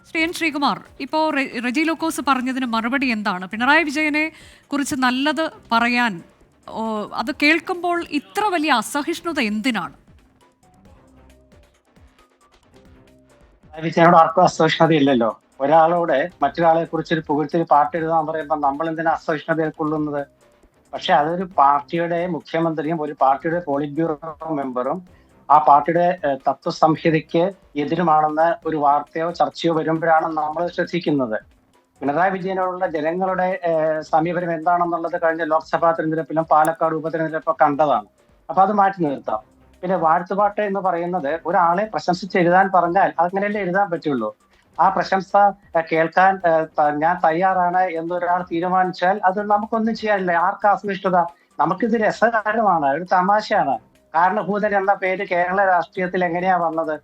Shri N Sreekumar, ഇപ്പോൾ റെജി ലൂക്കോസ് പറഞ്ഞതിന് മറുപടി എന്താണ്? പിണറായി വിജയനെ കുറിച്ച് നല്ലത് പറയാൻ അത് കേൾക്കുമ്പോൾ ഇത്ര വലിയ അസഹിഷ്ണുത എന്തിനാണ്? വിജയനോട് ആർക്കും അസഹിഷ്ണുതയില്ലല്ലോ. ഒരാളോട് മറ്റൊരാളെ കുറിച്ച് ഒരു പുകഴ്ത്തി പാട്ട് എഴുതാൻ പറയുമ്പോൾ നമ്മൾ എന്തിനാ അസഹിഷ്ണുതയെ കൊള്ളുന്നത്? പക്ഷെ അതൊരു പാർട്ടിയുടെ മുഖ്യമന്ത്രിയും ഒരു പാർട്ടിയുടെ പോളിറ്റ് ബ്യൂറോ മെമ്പറും ആ പാർട്ടിയുടെ തത്വസംഹിതയ്ക്ക് എതിരുമാണെന്ന് ഒരു വാർത്തയോ ചർച്ചയോ വരുമ്പോഴാണ് നമ്മൾ ശ്രദ്ധിക്കുന്നത്. പിണറായി വിജയനോടുള്ള ജനങ്ങളുടെ സമീപനം എന്താണെന്നുള്ളത് കഴിഞ്ഞ ലോക്സഭാ തെരഞ്ഞെടുപ്പിലും പാലക്കാട് ഉപതെരഞ്ഞെടുപ്പൊക്കെ കണ്ടതാണ്. അപ്പൊ അത് മാറ്റി നിർത്താം. പിന്നെ വാഴ്ത്തുപാട്ട് എന്ന് പറയുന്നത് ഒരാളെ പ്രശംസിച്ച് എഴുതാൻ പറഞ്ഞാൽ അങ്ങനെയല്ലേ എഴുതാൻ പറ്റുള്ളൂ. ആ പ്രശംസ കേൾക്കാൻ ഞാൻ തയ്യാറാണ് എന്നൊരാൾ തീരുമാനിച്ചാൽ അത് നമുക്കൊന്നും ചെയ്യാനില്ല. ആർക്കാ അസഹിഷ്ണുത? നമുക്കിത് രസകരമാണ്, ഒരു തമാശയാണ്. കാരണഭൂതൻ എന്ന പേര് കേരള രാഷ്ട്രീയത്തിൽ എങ്ങനെയാ വന്നത്?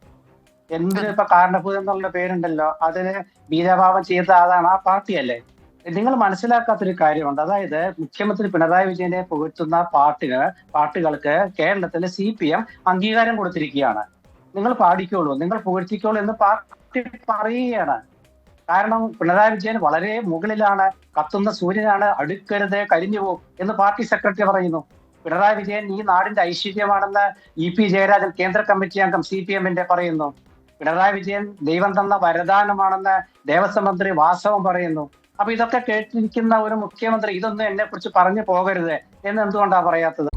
എന്തിനും ഇപ്പൊ കാരണഭൂതൻ എന്നുള്ള പേരുണ്ടല്ലോ, അതിന് ബീജാഭാവം ചെയ്ത ആളാണ് ആ പാർട്ടിയല്ലേ? നിങ്ങൾ മനസ്സിലാക്കാത്തൊരു കാര്യമുണ്ട്. അതായത് മുഖ്യമന്ത്രി പിണറായി വിജയനെ പുകഴ്ത്തുന്ന പാർട്ടികൾക്ക് കേരളത്തിലെ CPM അംഗീകാരം കൊടുത്തിരിക്കുകയാണ്. നിങ്ങൾ പാടിക്കോളൂ, നിങ്ങൾ പുകഴ്ത്തിക്കോളൂ എന്ന് പാർട്ടി പറയുകയാണ്. കാരണം പിണറായി വിജയൻ വളരെ മുകളിലാണ്, കത്തുന്ന സൂര്യനാണ്, അടുക്കരുത് കരിഞ്ഞു പോകും എന്ന് പാർട്ടി സെക്രട്ടറി പറയുന്നു. പിണറായി വിജയൻ ഈ നാടിന്റെ ഐശ്വര്യമാണെന്ന് EP ജയരാജൻ കേന്ദ്ര കമ്മിറ്റി അംഗം CPM-ന്റെ പറയുന്നു. പിണറായി വിജയൻ ദൈവം തന്ന വരദാനമാണെന്ന് ദേവസ്വം മന്ത്രി വാസവൻ പറയുന്നു. അപ്പൊ ഇതൊക്കെ കേട്ടിരിക്കുന്ന ഒരു മുഖ്യമന്ത്രി ഇതൊന്നും എന്നെ കുറിച്ച് പറഞ്ഞു പോകരുത് എന്ന് എന്തുകൊണ്ടാ പറയാത്തത്?